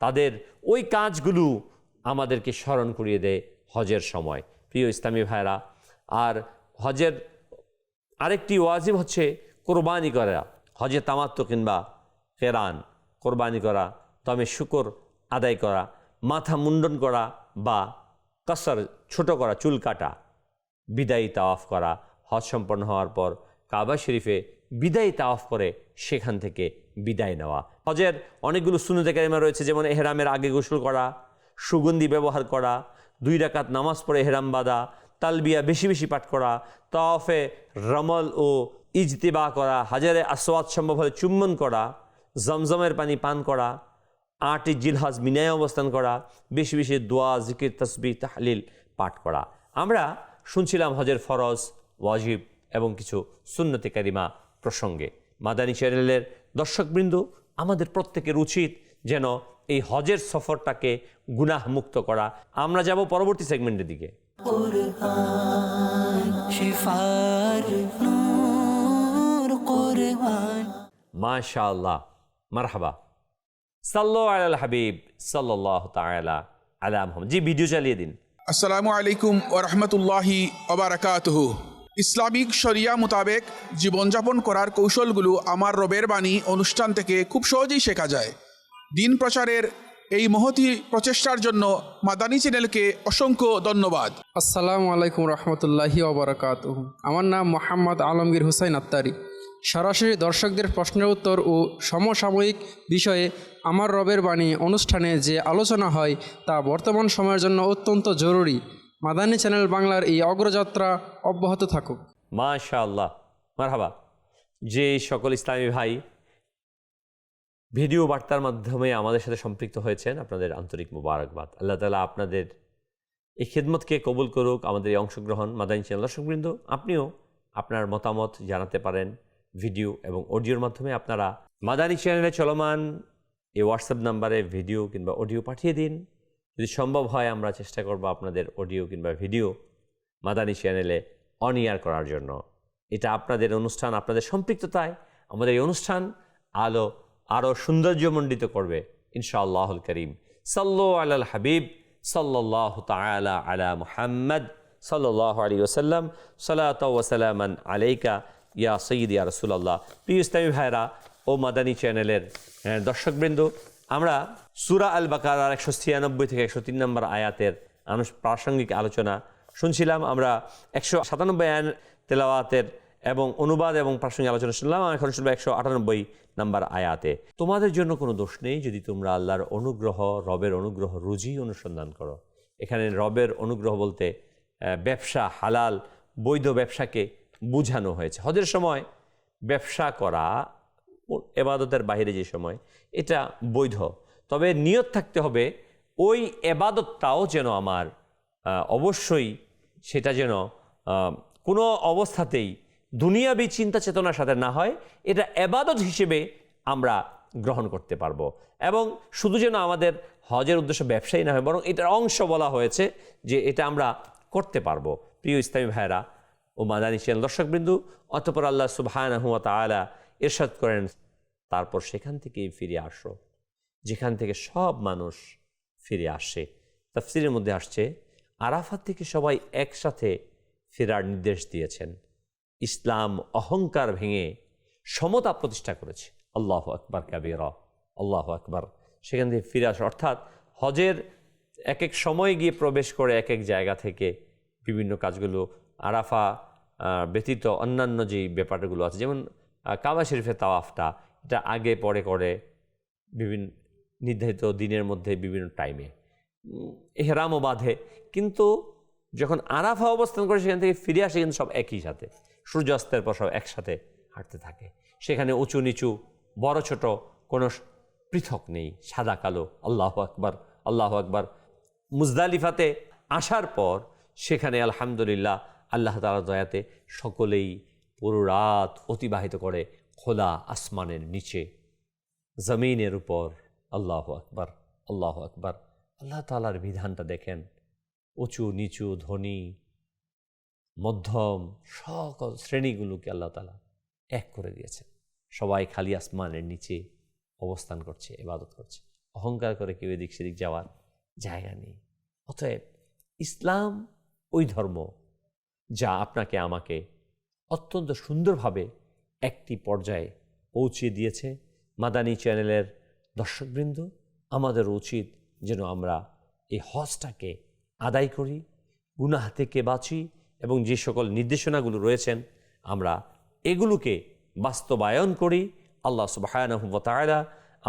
তাদের ওই কাজগুলো আমাদেরকে স্মরণ করিয়ে দেয় হজের সময়। প্রিয় ইসলামী ভাইরা, আর হজের আরেকটি ওয়াজিব হচ্ছে কোরবানি করা। হজে তামাত্তু কিংবা কেরান, কোরবানি করা, তবে শুকর আদায় করা, মাথা মুন্ডন করা বা কসর ছোট করা, চুল কাটা, বিদায়ী তাওয়াফ করা। হজ সম্পন্ন হওয়ার পর কাবা শরীফে বিদায়ী তাওয়াফ করে সেখান থেকে বিদায় নেওয়া। হজের অনেকগুলো সুন্নতে কারিমা রয়েছে, যেমন এহরামের আগে গোসল করা, সুগন্ধি ব্যবহার করা, 2 রাকাত নামাজ পড়ে এহরাম বাঁধা, তালবিয়া বেশি বেশি পাঠ করা, তাওয়াফে রমল ও ইজতিবা করা, হাজারে আসওয়াদ সম্ভব হলে চুম্বন করা, জমজমের পানি পান করা, 8 জিলহজ মিনায় অবস্থান করা, বেশি বেশি দোয়া, জিকির, তাসবিহ, তাহলিল পাঠ করা। আমরা শুনছিলাম হজের ফরজ, ওয়াজিব এবং কিছু সুন্নতে কারিমা প্রসঙ্গে। মাদানী চ্যানেলের দর্শকবৃন্দ, আমাদের প্রত্যেকের উচিত যেন এই হজের সফরটাকে গুনাহ মুক্ত করা। আমরা যাব পরবর্তী সেগমেন্টের দিকে।
কুরআন শিফার নূর কুরআন।
মাশাআল্লাহ, মারহাবা, সাল্লাল্লাহু আলাল হাবিব সাল্লাল্লাহু তাআলা আলা মুহাম্মদ। জি, ভিডিও চালিয়ে দিন।
আসসালামু আলাইকুম ওয়া রাহমাতুল্লাহি ওয়া বারাকাতুহু। ইসলামিক শরিয়া মোতাবেক জীবনযাপন করার কৌশলগুলো আমার রবের বাণী অনুষ্ঠান থেকে খুব সহজেই শেখা যায়। দিন প্রচারের এই মহতী প্রচেষ্টার জন্য মাদানী চ্যানেলকে অসংখ্য ধন্যবাদ।
আসসালামু আলাইকুম রহমতুল্লাহি ওবরাকাতুহু। আমার নাম মোহাম্মদ আলমগীর হুসাইন আত্তারি। সরাসরি দর্শকদের প্রশ্নের উত্তর ও সমসাময়িক বিষয়ে আমার রবের বাণী অনুষ্ঠানে যে আলোচনা হয় তা বর্তমান সময়ের জন্য অত্যন্ত জরুরি। মাদানী চ্যানেল বাংলার এই অগ্রযাত্রা অব্যাহত থাকুক।
মাশাআল্লাহ, মারহাবা। যে সকল ইসলামী ভাই ভিডিও বার্তার মাধ্যমে আমাদের সাথে সম্পৃক্ত হয়েছেন, আপনাদের আন্তরিক মুবারকবাদ। আল্লাহ তাআলা আপনাদের এই খিদমতকে কবুল করুক। আমাদের এই অংশগ্রহণ মাদানী চ্যানেল দর্শকবৃন্দ, আপনিও আপনার মতামত জানাতে পারেন ভিডিও এবং অডিওর মাধ্যমে। আপনারা মাদানী চ্যানেলে চলমান এই হোয়াটসঅ্যাপ নাম্বারে ভিডিও কিংবা অডিও পাঠিয়ে দিন। যদি সম্ভব হয় আমরা চেষ্টা করব আপনাদের অডিও কিংবা ভিডিও মাদানী চ্যানেলে অন এয়ার করার জন্য। এটা আপনাদের অনুষ্ঠান, আপনাদের সম্পৃক্ততায় আমাদের এই অনুষ্ঠান আরও সৌন্দর্যমণ্ডিত করবে ইনশাআল্লাহুল করিম। সাল্লু আলাল হাবিব সাল্লাল্লাহু তাআলা আলা মুহাম্মদ সাল্লাল্লাহু আলাইহি ওয়াসাল্লাম। সালাতু ওয়া সালামান আলাইকা ইয়া সাইয়্যিদি ইয়া রাসূলুল্লাহ। প্রিয় ইসলামী ভাইরা ও মাদানী চ্যানেলের দর্শকবৃন্দ, আমরা সূরা আল বাকারার 196 থেকে 103 নম্বর আয়াতের প্রাসঙ্গিক আলোচনা শুনছিলাম। আমরা 197 আয়াত তেলাওয়াতের এবং অনুবাদ এবং প্রাসঙ্গিক আলোচনা শুনলাম। এখন শুনবো 198 নম্বর আয়াতে। তোমাদের জন্য কোনো দোষ নেই যদি তোমরা আল্লাহর অনুগ্রহ, রবের অনুগ্রহ রুজি অনুসন্ধান করো। এখানে রবের অনুগ্রহ বলতে ব্যবসা, হালাল বৈধ ব্যবসাকে বুঝানো হয়েছে। হজের সময় ব্যবসা করা এবাদতের বাইরে যে সময়, এটা বৈধ, তবে নিয়ত থাকতে হবে ওই এবাদতটাও যেন আমার অবশ্যই সেটা যেন কোনো অবস্থাতেই দুনিয়াবী চিন্তা চেতনার সাথে না হয়, এটা এবাদত হিসেবে আমরা গ্রহণ করতে পারবো। এবং শুধু যেন আমাদের হজের উদ্দেশ্য ব্যবসায়ী না হয়, বরং এটার অংশ বলা হয়েছে যে এটা আমরা করতে পারবো। প্রিয় ইসলামী ভাইরা ও মাদানী চ্যানেল দর্শকবৃন্দু, অতঃপর আল্লাহ সুবহানাহু ওয়া তাআলা ইরশাদ করেন, তারপর সেখান থেকেই ফিরে আসো যেখান থেকে সব মানুষ ফিরে আসে। তাফসীরের মধ্যে আসছে, আরাফাত থেকে সবাই একসাথে ফেরার নির্দেশ দিয়েছেন। ইসলাম অহংকার ভেঙে সমতা প্রতিষ্ঠা করেছে। আল্লাহু আকবার কাবীরা, আল্লাহু আকবার। সেখান থেকে ফিরে আসা অর্থাৎ হজের এক এক সময় গিয়ে প্রবেশ করে এক এক জায়গা থেকে বিভিন্ন কাজগুলো, আরাফা ব্যতীত অন্যান্য যেই ব্যাপারগুলো আছে, যেমন কাবা শরীফের তাওয়াফটা, এটা আগে পরে করে বিভিন্ন নির্ধারিত দিনের মধ্যে বিভিন্ন টাইমে ইহরামও বাঁধে, কিন্তু যখন আরাফা অবস্থান করে সেখান থেকে ফিরে আসে কিন্তু সব একই সাথে, সূর্যাস্তের পর সব একসাথে হাঁটতে থাকে। সেখানে উঁচু নিচু বড় ছোট কোনো পৃথক নেই, সাদা কালো। আল্লাহু আকবার, আল্লাহু আকবার। মুজদালিফাতে আসার পর সেখানে আলহামদুলিল্লাহ আল্লাহ তাআলার দয়াতে সকলেই পুরো রাত অতিবাহিত করে খোলা আসমানের নিচে, জমিনের উপর। আল্লাহু আকবার, আল্লাহু আকবার। আল্লাহ তাআলার বিধানটা দেখেন, উঁচু নিচু ধনী মধ্যম সকল শ্রেণীগুলোকে আল্লাহ তাআলা এক করে দিয়েছেন। সবাই খালি আসমানের নিচে অবস্থান করছে, ইবাদত করছে। অহংকার করে কেউ এদিক সেদিক যাওয়ার জায়গা নেই। অতএব ইসলাম ওই ধর্ম যা আপনাকে আমাকে অত্যন্ত সুন্দরভাবে একটি পর্যায়ে পৌঁছে দিয়েছে। মাদানী চ্যানেলের দর্শকবৃন্দ, আমাদের উচিত যেন আমরা এই হজটাকে আদায় করি, গুনাহ থেকে বাঁচি, এবং যে সকল নির্দেশনাগুলো রয়েছেন আমরা এগুলোকে বাস্তবায়ন করি। আল্লাহ সুবহানাহু ওয়া তাআলা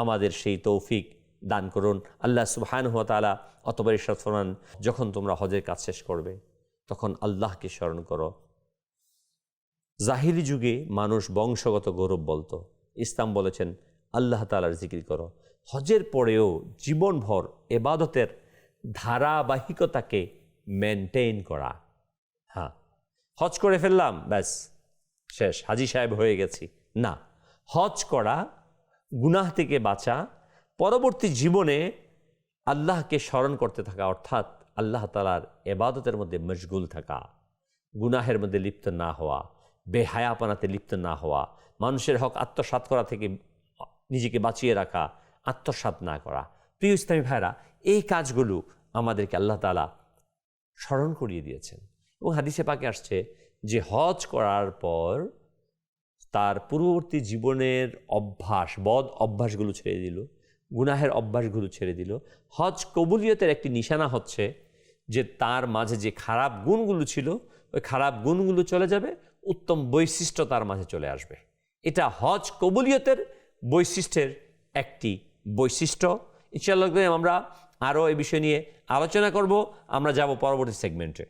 আমাদের সেই তৌফিক দান করুন। আল্লাহ সুবহানাহু ওয়া তাআলা অতঃপর ইরশাদ ফরমান, যখন তোমরা হজের কাজ শেষ করবে তখন আল্লাহকে স্মরণ করো। জাহিলি যুগে মানুষ বংশগত গৌরব বলতো, ইসলাম বলেছেন আল্লাহ তাআলার জিকির করো। হজের পরেও জীবনভর ইবাদতের ধারাবাহিকতাকে মেনটেইন করা। হ্যাঁ, হজ করে ফেললাম, ব্যাস শেষ, হাজি সাহেব হয়ে গেছি, না। হজ করা, গুনাহ থেকে বাঁচা, পরবর্তী জীবনে আল্লাহকে স্মরণ করতে থাকা, অর্থাৎ আল্লাহ তাআলার ইবাদতের মধ্যে মশগুল থাকা, গুনাহের মধ্যে লিপ্ত না হওয়া, বেহায়াপনাতে লিপ্ত না হওয়া, মানুষের হক আত্মসাৎ করা থেকে নিজেকে বাঁচিয়ে রাখা, আত্মসাৎ না করা। প্রিয় ইসলামী ভাইরা, এই কাজগুলো আমাদেরকে আল্লাহ তাআলা স্মরণ করিয়ে দিয়েছেন। এবং হাদিসে পাকে আসছে যে হজ করার পর তার পূর্ববর্তী জীবনের অভ্যাস, বদ অভ্যাসগুলো ছেড়ে দিল, গুনাহের অভ্যাসগুলো ছেড়ে দিল। হজ কবুলিয়তের একটি নিশানা হচ্ছে যে তার মাঝে যে খারাপ গুণগুলো ছিল, ওই খারাপ গুণগুলো চলে যাবে, উত্তম বৈশিষ্ট্য তার মাঝে চলে আসবে। এটা হজ কবুলিয়তের বৈশিষ্ট্যের একটি বৈশিষ্ট্য। ইনশাআল্লাহ আমরা আরও এই বিষয় নিয়ে আলোচনা করব। আমরা যাব পরবর্তী সেগমেন্টে।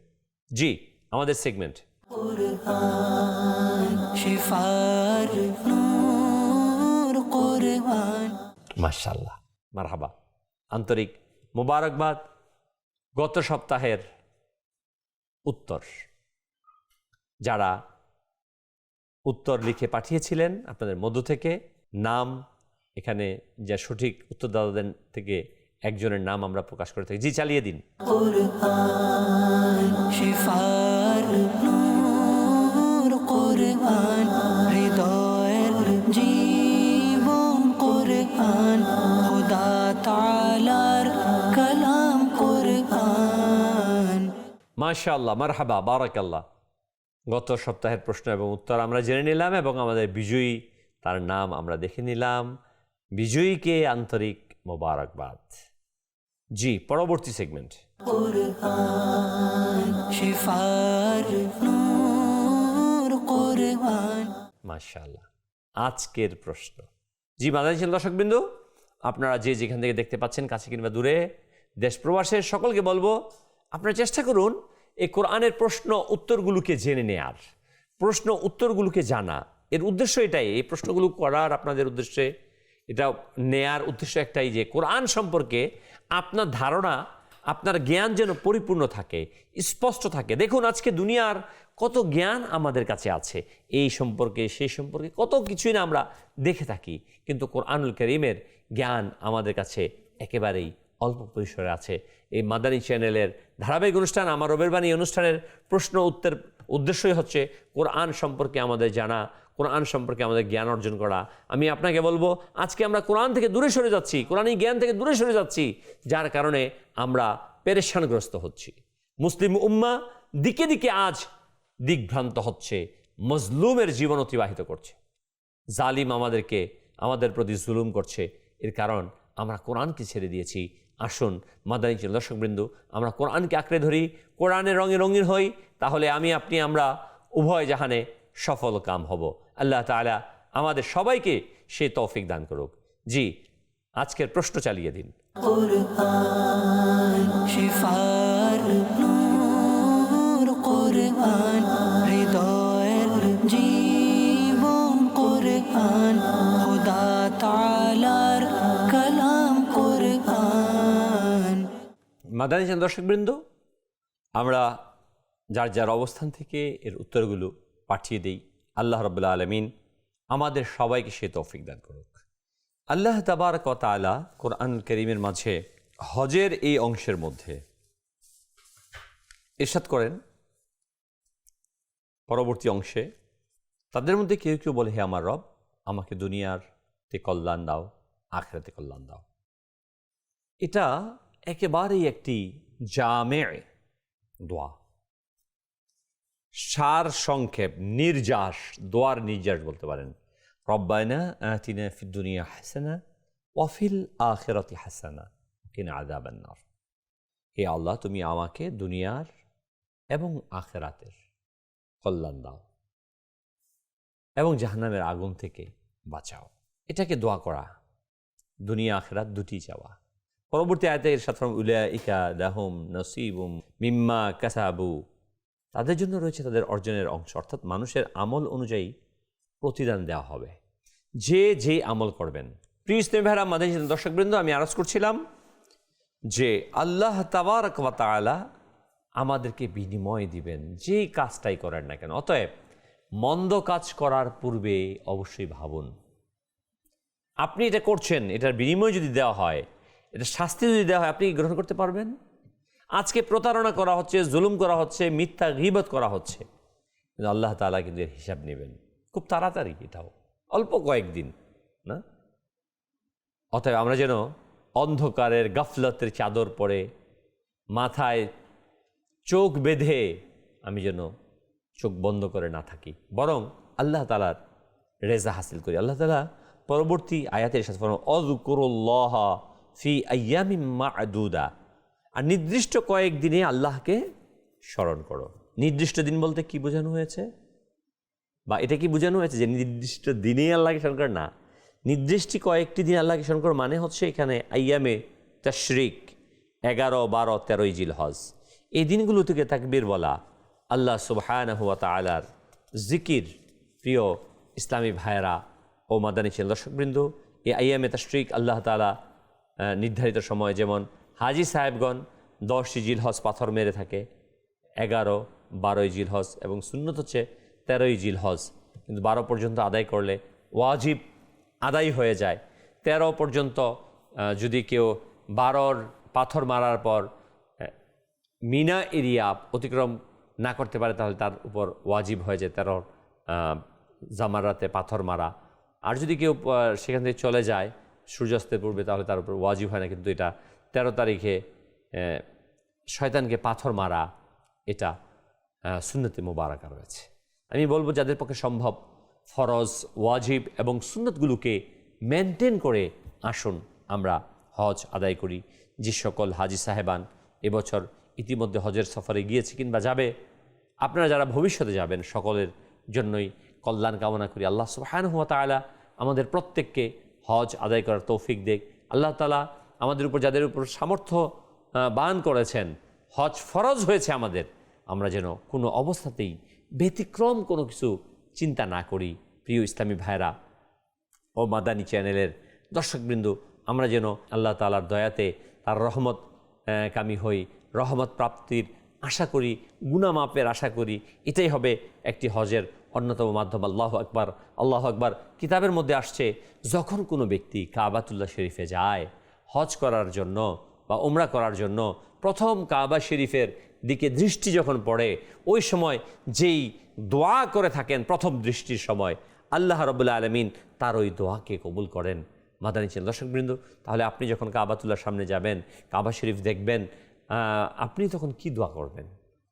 জি, আমাদের সেগমেন্ট
কুরআন শিফার নূর কুরআন।
মাশাআল্লাহ, মারহাবা, আন্তরিক মোবারকবাদ। গত সপ্তাহের উত্তর, যারা উত্তর লিখে পাঠিয়েছিলেন আপনাদের মধ্য থেকে, নাম এখানে যা সঠিক উত্তরদাতাদের থেকে একজনের নাম আমরা প্রকাশ করে থাকি। জি, চালিয়ে দিন।
কুরআন শিফার নূর কুরআন, হৃদয়ের জীবন কুরআন, খোদা তাআলার কালাম কুরআন।
মাশাআল্লাহ, মারহাবা, বারাকাল্লাহ। গত সপ্তাহের প্রশ্ন এবং উত্তর আমরা জেনে নিলাম এবং আমাদের বিজয়ী, তার নাম আমরা দেখে নিলাম। বিজয়ীকে আন্তরিক মোবারকবাদ। জি, পরবর্তী সেগমেন্ট।
কুরআন শিফার নূর কুরআন।
মাশাআল্লাহ, আজকের প্রশ্ন। জি, মাদানী চ্যানেল দর্শকবৃন্দ, আপনারা যে যেখান থেকে দেখতে পাচ্ছেন, কাছে কিংবা দূরে, দেশ প্রবাসের সকলকে বলবো, আপনারা চেষ্টা করুন এই কোরআনের প্রশ্ন উত্তরগুলোকে জেনে নেয়ার। প্রশ্ন উত্তরগুলোকে জানা, এর উদ্দেশ্য এটাই, এই প্রশ্নগুলো করার আপনাদের উদ্দেশ্যে, এটা নেয়ার উদ্দেশ্য একটাই যে কোরআন সম্পর্কে আপনার ধারণা, আপনার জ্ঞান যেন পরিপূর্ণ থাকে, স্পষ্ট থাকে। দেখুন আজকে দুনিয়ার কত জ্ঞান আমাদের কাছে আছে, এই সম্পর্কে সেই সম্পর্কে কত কিছুই না আমরা দেখে থাকি, কিন্তু কোরআনুল কারীমের জ্ঞান আমাদের কাছে একেবারেই অল্প পরিসরে আছে। এই মাদানী চ্যানেলের ধারাবাহিক অনুষ্ঠান আমার রবের বাণী অনুষ্ঠানের প্রশ্ন উত্তর উদ্দেশ্যই হচ্ছে কোরআন সম্পর্কে আমাদের জানা, কোরআন সম্পর্কে আমাদের জ্ঞান অর্জন করা। আমি আপনাকে বলবো আজকে আমরা কোরআন থেকে দূরে সরে যাচ্ছি, কোরআনী জ্ঞান থেকে দূরে সরে যাচ্ছি, যার কারণে আমরা পেরেশানগ্রস্ত হচ্ছি। মুসলিম উম্মাহ দিকে দিকে আজ দিগ্ভ্রান্ত হচ্ছে, মজলুমের জীবন অতিবাহিত করছে, জালিম আমাদের প্রতি জুলুম করছে। এর কারণ আমরা কোরআনকে ছেড়ে দিয়েছি। আসুন মাদানী চ্যানেল দর্শকবৃন্দ, আমরা কোরআনকে আঁকড়ে ধরি, কোরআনের রঙে রঙিন হই, তাহলে আমরা উভয় জাহানে সফল কাম হব। আল্লাহ তাআলা আমাদের সবাইকে সেই তৌফিক দান করুক। জি, আজকের প্রশ্ন চালিয়ে দিন।
কুরআন শিফার নূর, কুরআন হৃদয়ের জীবন, কুরআন খোদা তাআলার কালাম, কুরআন।
মাদানী চ্যানেল দর্শকবৃন্দ, আমরা যার যার অবস্থান থেকে এর উত্তরগুলো পাঠিয়ে দেই। আল্লাহ রাব্বুল আলামিন আমাদের সবাইকে সে তৌফিক দান করুক। আল্লাহ তাবারক ওয়া তাআলা কোরআনুল কারীমের মাঝে হজের এই অংশের মধ্যে ইরশাদ করেন পরবর্তী অংশে, তাদের মধ্যে কেউ কেউ বলে, হে আমার রব, আমাকে দুনিয়াতে কল্যাণ দাও, আখিরাতে কল্যাণ দাও। এটা একেবারেই একটি জামে দোয়া, সার সংক্ষেপ, নির্যাস, দোয়ার নির্যাস বলতে পারেন। রব্বানা আতিনা ফিদ দুনিয়া হাসানা ওয়া ফিল আখিরাতি হাসানা ওয়া কিনা আযাবান নার। হে আল্লাহ, তুমি আমাকে দুনিয়ার এবং আখিরাতের কল্যাণ দাও এবং জাহান্নামের আগুন থেকে বাঁচাও। এটাকে দোয়া করা, দুনিয়া আখিরাত দুটি চাওয়া। পরবর্তী আয়াতে ইরশাদ ফরমান, উলাইকা লাহুম নসীবুম মিম্মা কাসাবু, তাদের জন্য রয়েছে তাদের অর্জনের অংশ, অর্থাৎ মানুষের আমল অনুযায়ী প্রতিদান দেওয়া হবে, যে আমল করবেন। প্রিয় ইসলামী ভাইরা, মাদানী চ্যানেল দর্শকবৃন্দ, আমি আরজ করছিলাম যে আল্লাহ তাবারক ওয়া তাআলা আমাদেরকে বিনিময় দিবেন যেই কাজটাই করেন না কেন। অতএব মন্দ কাজ করার পূর্বে অবশ্যই ভাবুন, আপনি এটা করছেন, এটার বিনিময় যদি দেওয়া হয়, এটা শাস্তি যদি দেওয়া হয়, আপনি গ্রহণ করতে পারবেন? আজকে প্রতারণা করা হচ্ছে, জুলুম করা হচ্ছে, মিথ্যা গীবত করা হচ্ছে, কিন্তু আল্লাহ তাআলা কিন্তু এর হিসাব নেবেন খুব তাড়াতাড়ি, এটাও অল্প কয়েকদিন না। অতএব আমরা যেন অন্ধকারের গাফলতের চাদর পরে মাথায় চোখ বেঁধে আমি যেন চোখ বন্ধ করে না থাকি, বরং আল্লাহ তাআলার রেজা হাসিল করি। আল্লাহ তাআলা পরবর্তী আয়াতের সাথে ফরমান, আযকুরুল্লাহ ফি আইয়ামিম মা'দুদা, আর নির্দিষ্ট কয়েকদিনে আল্লাহকে স্মরণ করো। নির্দিষ্ট দিন বলতে কি বোঝানো হয়েছে, বা এটা কি বোঝানো হয়েছে যে নির্দিষ্ট দিনেই আল্লাহকে স্মরণ করে? না, নির্দিষ্ট কয়েকটি দিন আল্লাহকে স্মরণ করো মানে হচ্ছে এখানে আইয়ামে তাশরিক, 11, 12, 13 জিলহজ, এই দিনগুলো থেকে তাকবীর বলা, আল্লাহ সুবহানাহু ওয়া তাআলার জিকির। প্রিয় ইসলামী ভাইয়েরা ও মাদানী চ্যানেল দর্শকবৃন্দ, এই আইয়ামে তাশরিক আল্লাহ তাআলা নির্ধারিত সময়, যেমন হাজি সাহেবগণ 10 জিলহজ পাথর মেরে থাকে, 11, 12 জিলহজ, এবং সুন্নত হচ্ছে 13 জিলহজ, কিন্তু 12 পর্যন্ত আদায় করলে ওয়াজিব আদায় হয়ে যায়। 13 পর্যন্ত যদি কেউ 12 পাথর মারার পর মিনা এরিয়া অতিক্রম না করতে পারে, তাহলে তার উপর ওয়াজিব হয়ে যায় 13 জামারাতে পাথর মারা। আর যদি কেউ সেখান থেকে চলে যায় সূর্যাস্তের পূর্বে, তাহলে তার উপর ওয়াজিব হয় না, কিন্তু এটা 13 তারিখে শয়তানকে পাথর মারা, এটা সুন্নতে মুবারাকা রয়েছে। আমি বলবো যাদের পক্ষে সম্ভব, ফরজ, ওয়াজিব এবং সুন্নতগুলোকে মেনটেন করে আসুন আমরা হজ আদায় করি। যে সকল হাজি সাহেবান এবছর ইতিমধ্যে হজের সফরে গিয়েছে কিংবা যাবে, আপনারা যারা ভবিষ্যতে যাবেন, সকলের জন্যই কল্যাণ কামনা করি। আল্লাহ সুবহানাহু ওয়া তাআলা আমাদের প্রত্যেককে হজ আদায় করার তৌফিক দেখ। আল্লাহ তাআলা আমাদের উপর, যাদের উপর সামর্থ্য বান করেছেন, হজ ফরজ হয়েছে আমাদের, আমরা যেন কোনো অবস্থাতেই ব্যতিক্রম কোনো কিছু চিন্তা না করি। প্রিয় ইসলামী ভাইরা ও মাদানী চ্যানেলের দর্শকবৃন্দ, আমরা যেন আল্লাহ তাআলার দয়াতে তার রহমত কামী হই, রহমত প্রাপ্তির আশা করি, গুনাহ মাপের আশা করি। এটাই হবে একটি হজের অন্যতম মাধ্যম। আল্লাহু আকবার, আল্লাহু আকবার। কিতাবের মধ্যে আসছে, যখন কোনো ব্যক্তি কাবাতুল্লাহ শরীফে যায় হজ করার জন্য বা উমরা করার জন্য, প্রথম কাবা শরীফের দিকে দৃষ্টি যখন পড়ে, ওই সময় যেই দোয়া করে থাকেন প্রথম দৃষ্টির সময়, আল্লাহ রাব্বুল আলামিন তার ওই দোয়াকে কবুল করেন। মাদানী চ্যানেল দর্শকবৃন্দ, তাহলে আপনি যখন কাবাতুল্লাহর সামনে যাবেন, কাবা শরীফ দেখবেন, আপনি তখন কি দোয়া করবেন?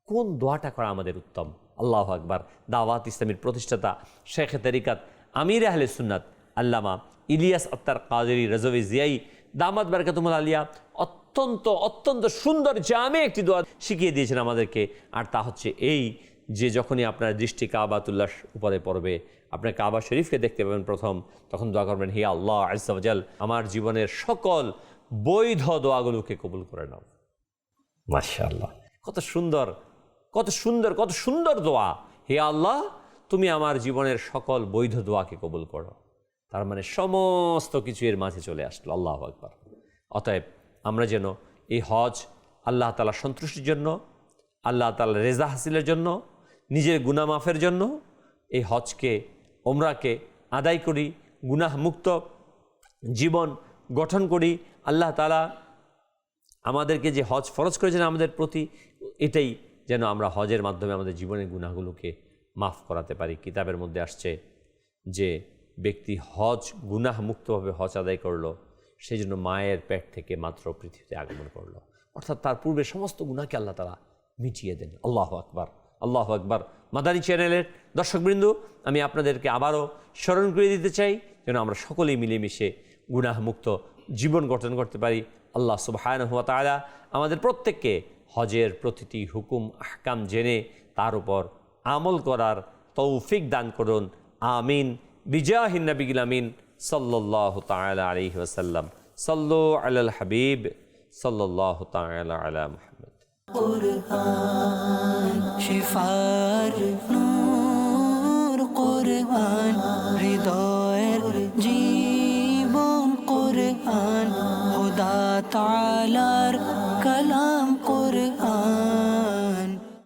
কোন দোয়াটা করা আমাদের উত্তম? আল্লাহু আকবার। দাওয়াত ইসলামীর প্রতিষ্ঠাতা শেখ তরিকাত আমির আহলে সুন্নাত আল্লামা ইলিয়াস আত্তার কাদেরী রাজভী জিয়াই দামাত বারাকাতুহুল আলিয়া অত্যন্ত সুন্দর জামে একটি দোয়া শিখিয়ে দিয়েছেন আমাদেরকে। আর তা হচ্ছে এই যে, যখনই আপনার দৃষ্টি কাবাতুল্লাহর উপরে পড়বে, আপনার কাবা শরীফকে দেখতে পাবেন প্রথম, তখন দোয়া করবেন, হে আল্লাহ আজ্জা ওয়া জাল, আমার জীবনের সকল বৈধ দোয়াগুলোকে কবুল করে নাও। মাশাআল্লাহ, কত সুন্দর, কত সুন্দর, কত সুন্দর দোয়া। হে আল্লাহ, তুমি আমার জীবনের সকল বৈধ দোয়াকে কবুল করো। তার মানে সমস্ত কিছু এর মাঝে চলে আসলো। আল্লাহু আকবার। অতএব আমরা যেন এই হজ আল্লাহ তাআলার সন্তুষ্টির জন্য, আল্লাহ তাআলার রেজা হাসিলের জন্য, নিজের গুনাহ মাফের জন্য এই হজকে, ওমরাকে আদায় করি, গুনাহ মুক্ত জীবন গঠন করি। আল্লাহ তাআলা আমাদেরকে যে হজ ফরজ করেছেন আমাদের প্রতি, এটাই যেন আমরা হজের মাধ্যমে আমাদের জীবনের গুনাহগুলোকে মাফ করাতে পারি। কিতাবের মধ্যে আসছে যে ব্যক্তি হজ গুনাহ মুক্তভাবে হজ আদায় করলো, সেই জন্য মায়ের পেট থেকে মাত্র পৃথিবীতে আগমন করলো, অর্থাৎ তার পূর্বে সমস্ত গুনাহকে আল্লাহ তাআলা মিটিয়ে দেন। আল্লাহু আকবার, আল্লাহু আকবার। মাদানী চ্যানেলের দর্শকবৃন্দ, আমি আপনাদেরকে আবারও স্মরণ করে দিতে চাই যেন আমরা সকলেই মিলেমিশে গুনাহ মুক্ত জীবন গঠন করতে পারি। আল্লাহ সুবহানাহু ওয়া তাআলা আমাদের প্রত্যেককে হজের প্রতিটি হুকুম আহকাম জেনে তার উপর আমল করার তৌফিক দান করুন। আমিন। বিজাহিন নবিয়িল আমিন সাল্লাল্লাহু তাআলা আলাইহি ওয়াসাল্লাম। সাল্লু আলাল হাবিব সাল্লাল্লাহু তাআলা আলা মুহাম্মদ।
কুরআন শিফার নূর, কুরআন হৃদয়ের জীবন, কুরআন খোদা তাআলার কালাম, কুরআন।